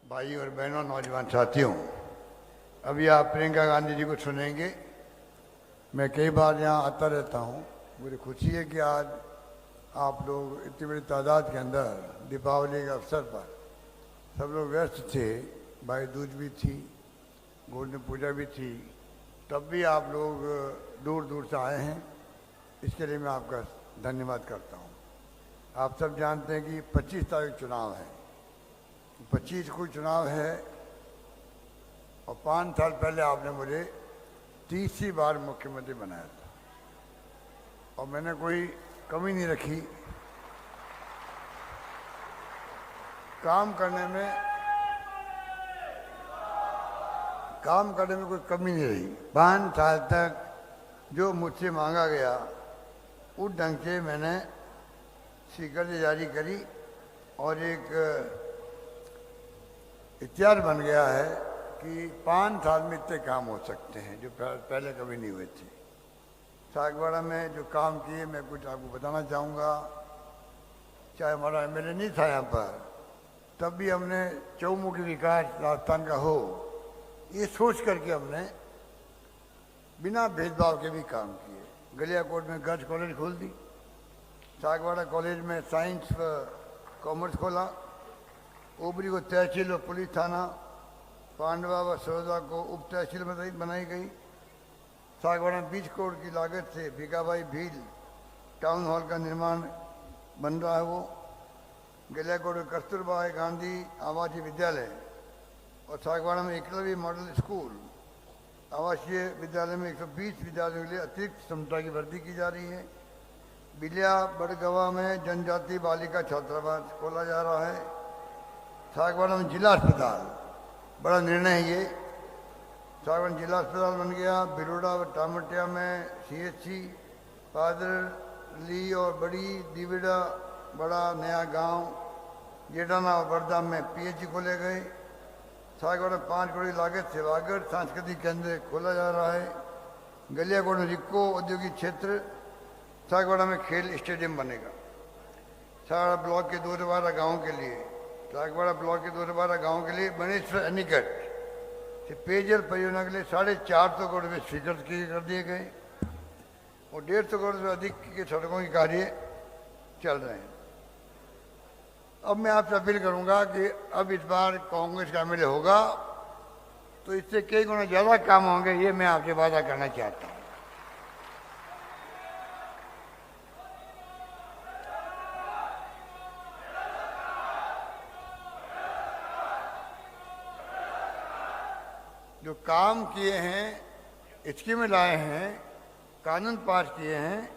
भाई और बहनों, नौजवान साथियों, अभी आप प्रियंका गांधी जी को सुनेंगे। मैं कई बार यहाँ आता रहता हूँ। मुझे खुशी है कि आज आप लोग इतनी बड़ी तादाद के अंदर दीपावली के अवसर पर सब लोग व्यस्त थे। भाई दूज भी थी, गोवर्धन पूजा भी थी, तब भी आप लोग दूर दूर से आए हैं। इसके लिए मैं आपका धन्यवाद करता हूँ। आप सब जानते हैं कि 25 तारीख चुनाव है। 25 को चुनाव है और 5 साल पहले आपने मुझे 30वीं बार मुख्यमंत्री बनाया था और मैंने कोई कमी नहीं रखी काम करने में कोई कमी नहीं रही। 5 साल तक जो मुझसे मांगा गया उस ढंग से मैंने स्वीकृति जारी करी और एक इतिहास बन गया है कि 5 साल में इतने काम हो सकते हैं जो पहले कभी नहीं हुए थे। सागवाड़ा में जो काम किए मैं कुछ आपको बताना चाहूँगा। चाहे हमारा एमएलए नहीं था यहाँ पर, तब भी हमने चौमुखी विकास राजस्थान का हो ये सोच करके हमने बिना भेदभाव के भी काम किए। गलियाकोट में गर्ल्स कॉलेज खोल दी, सागवाड़ा कॉलेज में साइंस कॉमर्स खोला, ओबरी को तहसील और पुलिस थाना, पांडवा व सरोदा को उप तहसील बनाई गई। सागवाड़ा बीच कोड की लागत से भिकाबाई भील टाउन हॉल का निर्माण बन रहा है। वो गलियाकोट में कस्तूरबा गांधी आवासीय विद्यालय और सागवाड़ा में एकलव्य मॉडल स्कूल आवासीय विद्यालय में 120 विद्यालयों के लिए अतिरिक्त क्षमता की वृद्धि की जा रही है। बिलिया बड़गवा में जनजाति बालिका छात्रावास खोला जा रहा है। सागवाड़ा में जिला अस्पताल, बड़ा निर्णय है ये। सागवाड़ा जिला अस्पताल बन गया। बिरोड़ा व टामटिया में सीएचसी, पादरली और बड़ी दीविड़ा बड़ा नया गांव, जेडाना और बड़दाम में पीएचसी खोले गए। सागवाड़ा 5 करोड़ लागत से वागड़ सांस्कृतिक केंद्र खोला जा रहा है। गलियाकोट में रिक्को औद्योगिक क्षेत्र, सागवाड़ा में खेल स्टेडियम बनेगा। सागवाड़ा ब्लॉक के दोरबारा गाँव के लिए बनेश्वर अनिकट से पेयजल परियोजना के लिए 450 करोड़ रुपये स्वीकृत कर दिए गए और 150 करोड़ से अधिक के सड़कों के कार्य चल रहे हैं। अब मैं आपसे अपील करूंगा कि अब इस बार कांग्रेस का एमएलए होगा तो इससे कई गुना ज़्यादा काम होंगे, ये मैं आपसे वादा करना चाहता हूँ। जो काम किए हैं, स्कीमें लाए हैं, कानून पास किए हैं,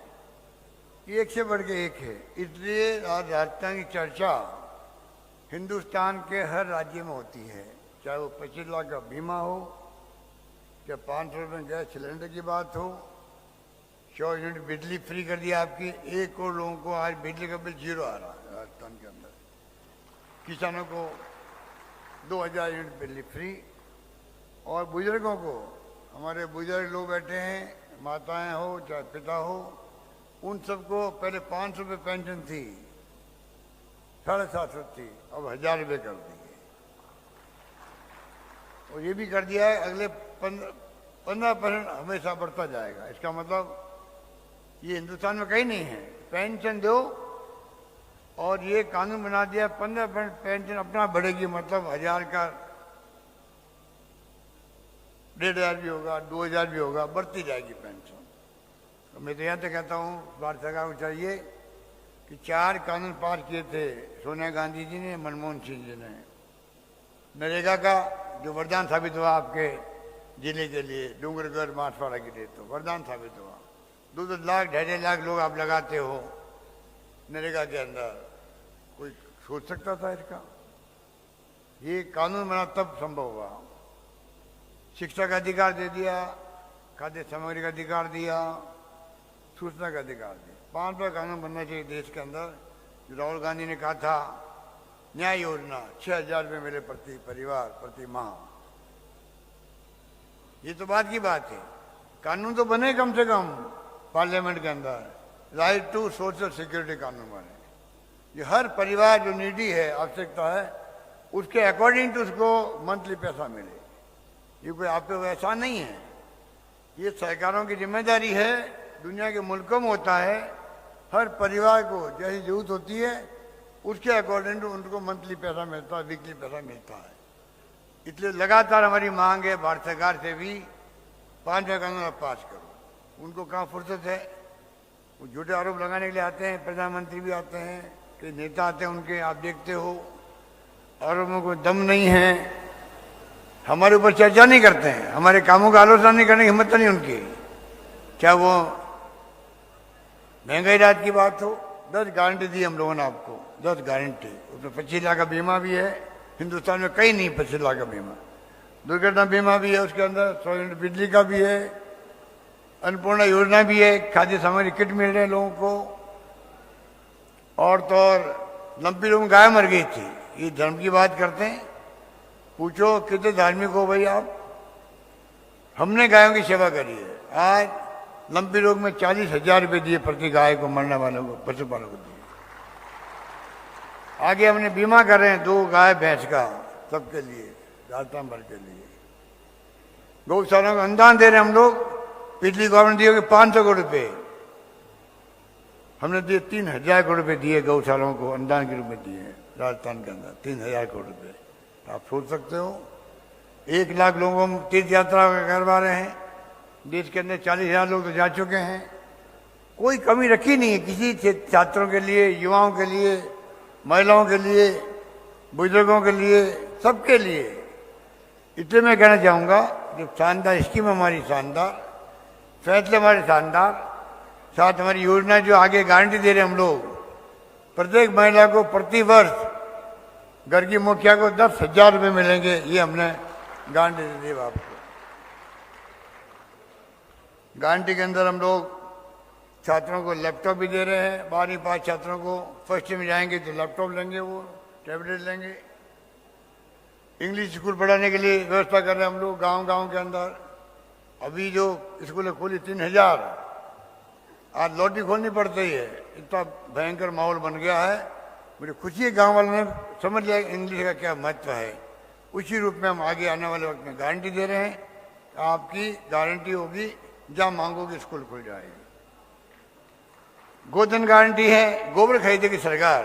एक से बढ़ के एक है। इसलिए आज राजस्थान की चर्चा हिंदुस्तान के हर राज्य में होती है। चाहे वो 25 लाख का बीमा हो, चाहे 500 रुपये गैस सिलेंडर की बात हो, 100 यूनिट बिजली फ्री कर दिया आपकी। 1 करोड़ लोगों को आज बिजली का बिल 0 आ रहा है राजस्थान के अंदर। किसानों को 2000 यूनिट बिजली फ्री और बुजुर्गों को, हमारे बुजुर्ग लोग बैठे हैं, माताएं हो चाहे पिता हो, उन सबको पहले 500 रुपये पेंशन थी, 750 थी, अब 1000 रुपये कर दी है। और ये भी कर दिया है अगले 15% हमेशा बढ़ता जाएगा। इसका मतलब ये हिंदुस्तान में कहीं नहीं है। पेंशन दो और ये कानून बना दिया 15% पेंशन अपना बढ़ेगी, मतलब 1000 का 1500 भी होगा, 2000 भी होगा, बढ़ती जाएगी पेंशन। तो मैं तो यहाँ तक कहता हूँ भारत सरकार को चाहिए कि 4 कानून पास किए थे सोनिया गांधी जी ने, मनमोहन सिंह जी ने। नरेगा का जो वरदान साबित हुआ आपके जिले के लिए, डूंगरगढ़ बांसवाड़ा के लिए, तो वरदान साबित हुआ। 2-2 लाख 2.5 लाख लोग आप लगाते हो नरेगा के अंदर। कोई सोच सकता था इसका? ये कानून बना तब संभव हुआ। शिक्षा का अधिकार दे दिया, खाद्य सामग्री का अधिकार दिया, सूचना का अधिकार दिया। 5 बार कानून बनना चाहिए देश के अंदर। जो राहुल गांधी ने कहा था न्याय योजना, 6000 रुपये मिले प्रति परिवार प्रति माह, ये तो बात की बात है। कानून तो बने कम से कम पार्लियामेंट के अंदर। राइट टू सोशल सिक्योरिटी कानून बने। ये हर परिवार जो नीडी है, आवश्यकता है, उसके अकॉर्डिंग तो उसको मंथली पैसा मिले। ये कोई आप पे वैसा नहीं है, ये सरकारों की जिम्मेदारी है। दुनिया के मुल्कों में होता है, हर परिवार को जैसी जरूरत होती है उसके अकॉर्डिंग उनको मंथली पैसा मिलता है, वीकली पैसा मिलता है। इसलिए लगातार हमारी मांग है भारत सरकार से भी 5वां कानून आप पास करो। उनको कहाँ फुर्सत है, वो झूठे आरोप लगाने के लिए आते हैं, प्रधानमंत्री भी आते हैं, कई नेता आते हैं उनके, आप देखते हो आरोपों को दम नहीं है, हमारे ऊपर चर्चा नहीं करते हैं, हमारे कामों का आलोचना नहीं करने की हिम्मत नहीं उनकी। क्या वो महंगाई रात की बात हो, 10 गारंटी दी हम लोगों ने आपको, 10 गारंटी, उसमें 25 लाख का बीमा भी है। हिंदुस्तान में कहीं नहीं 25 लाख का बीमा। दुर्घटना बीमा भी है उसके अंदर, 100 यूनिट बिजली का भी है, अन्नपूर्णा योजना भी है, खाद्य सामग्री किट मिल रहे हैं लोगों को। और तो और लंपी लोगों गाय मर गई थी, ये धर्म की बात करते हैं, पूछो कितने धार्मिक हो भाई आप। हमने गायों की सेवा करी है। आज लंपी रोग में 40,000 रुपये दिए प्रति गाय को, मरने वालों को, पशुपालकों को दिए। आगे हमने बीमा कर रहे हैं 2 गाय भैंस का सबके लिए, राजस्थान भर के लिए। गौशालाओं को अनुदान दे रहे हैं हम लोग। पिछली गवर्नमेंट दी होगी 500 करोड़ रुपये, हमने दिए 3,000 करोड़ रुपये दिए गौशालाओं को, अनुदान के रूप में दिए राजस्थान के अंदर 3,000 करोड़ रुपये। आप सोच सकते हो 1 लाख लोगों को हम तीर्थ यात्रा करवा रहे हैं। देश के अंदर 40,000 लोग तो जा चुके हैं। कोई कमी रखी नहीं है किसी छात्रों के लिए, युवाओं के लिए, महिलाओं के लिए, बुजुर्गों के लिए, सबके लिए। इसलिए मैं कहना चाहूँगा जो शानदार स्कीम हमारी, शानदार फैसले हमारे शानदार, साथ हमारी योजना जो आगे गारंटी दे रहे हैं हम लोग, प्रत्येक महिला को प्रति वर्ष घर की मुखिया को 10,000 रुपये मिलेंगे, ये हमने गारंटी दे दी आपको। गारंटी के अंदर हम लोग छात्रों को लैपटॉप भी दे रहे हैं। 12वीं पास छात्रों को फर्स्ट में जाएंगे तो लैपटॉप लेंगे, वो टैबलेट लेंगे। इंग्लिश स्कूल पढ़ाने के लिए व्यवस्था कर रहे हैं हम लोग गांव-गांव के अंदर। अभी जो स्कूलें खोली 3,000, आज लॉटरी खोलनी पड़ती है, इतना भयंकर माहौल बन गया है। मुझे खुशी है गाँव वालों ने समझ लिया इंग्लिश का क्या महत्व है। उसी रूप में हम आगे आने वाले वक्त में गारंटी दे रहे हैं, आपकी गारंटी होगी, जहाँ मांगोगे स्कूल खुल जाएगी। गोधन गारंटी है, गोबर खरीदेगी सरकार,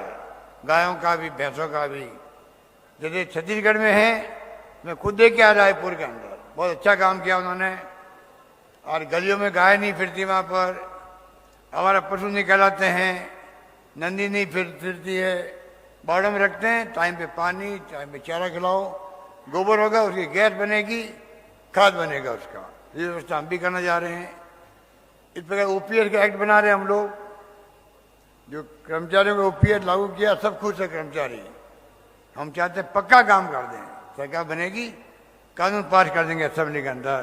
गायों का भी भैंसों का भी। जैसे छत्तीसगढ़ में है, मैं खुद देख के आ रायपुर के अंदर, बहुत अच्छा काम किया उन्होंने। और गलियों में गाय नहीं फिरती, वहाँ पर हमारा पशु नहीं कहलाते हैं, नंदी नहीं फिरती है, बाड़ों में रखते हैं, टाइम पे पानी, टाइम पे चारा खिलाओ, गोबर होगा, उसकी गैस बनेगी, खाद बनेगा उसका। ये व्यवस्था हम भी करना जा रहे हैं। इस प्रकार OPS का एक्ट बना रहे हैं हम लोग, जो कर्मचारियों को OPS लागू किया, सब खुश है कर्मचारी। हम चाहते हैं पक्का काम कर दें, सरकार बनेगी, कानून पास कर देंगे असेंबली के अंदर,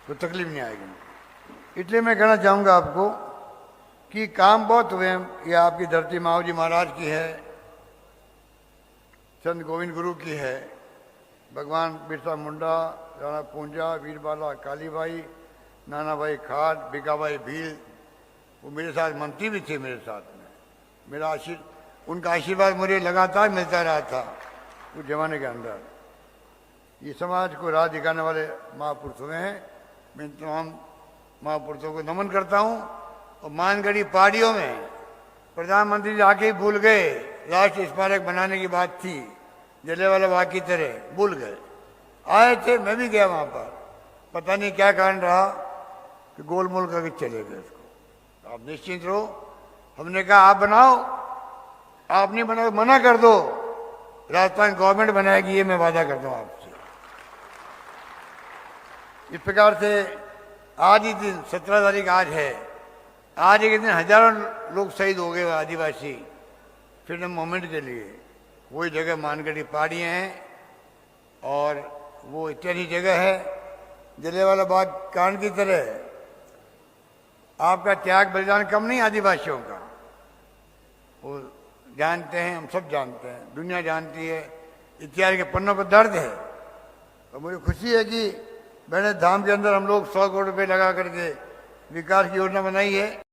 तो तकलीफ नहीं आएगी। इसलिए मैं कहना चाहूँगा आपको कि काम बहुत हुए हैं। ये आपकी धरती माओ जी महाराज की है, संत गोविंद गुरु की है, भगवान बिरसा मुंडा, राणा पूंजा, वीरबाला कालीबाई, नाना भाई खाट, भिकाबाई भील, वो मेरे साथ मंत्री भी थे मेरे साथ में। मेरा उनका आशीर्वाद मुझे लगातार मिलता रहा था उस जमाने के अंदर। ये समाज को राह दिखाने वाले महापुरुष हुए हैं। मैं तमाम महापुरुषों को नमन करता हूँ। और मानगढ़ी पहाड़ियों में प्रधानमंत्री जी आके ही भूल गए, राष्ट्रीय स्मारक बनाने की बात थी, जलियांवाला बाग की तरह भूल गए। आए थे, मैं भी गया वहाँ पर, पता नहीं क्या कारण रहा कि गोलमोल करके चले गए उसको। आप निश्चिंत रहो, हमने कहा आप बनाओ, आप नहीं बनाओ मना कर दो, राजस्थान गवर्नमेंट बनाएगी, ये मैं वादा करता हूँ आपसे। इस प्रकार से आज ही दिन 17 तारीख आज है, आज एक दिन हजारों लोग शहीद हो गए आदिवासी फ्रीडम मूवमेंट के लिए। वही जगह मानगढ़ी पहाड़ियाँ हैं और वो इत्यादि जगह है। जलियांवाला बाग कांड की तरह आपका त्याग बलिदान कम नहीं आदिवासियों का, वो जानते हैं, हम सब जानते हैं, दुनिया जानती है, इतिहास के पन्नों पर दर्द है। और मुझे खुशी है कि मैंने धाम के अंदर हम लोग 100 करोड़ रुपये लगा करके विकास की योजना बनाई है।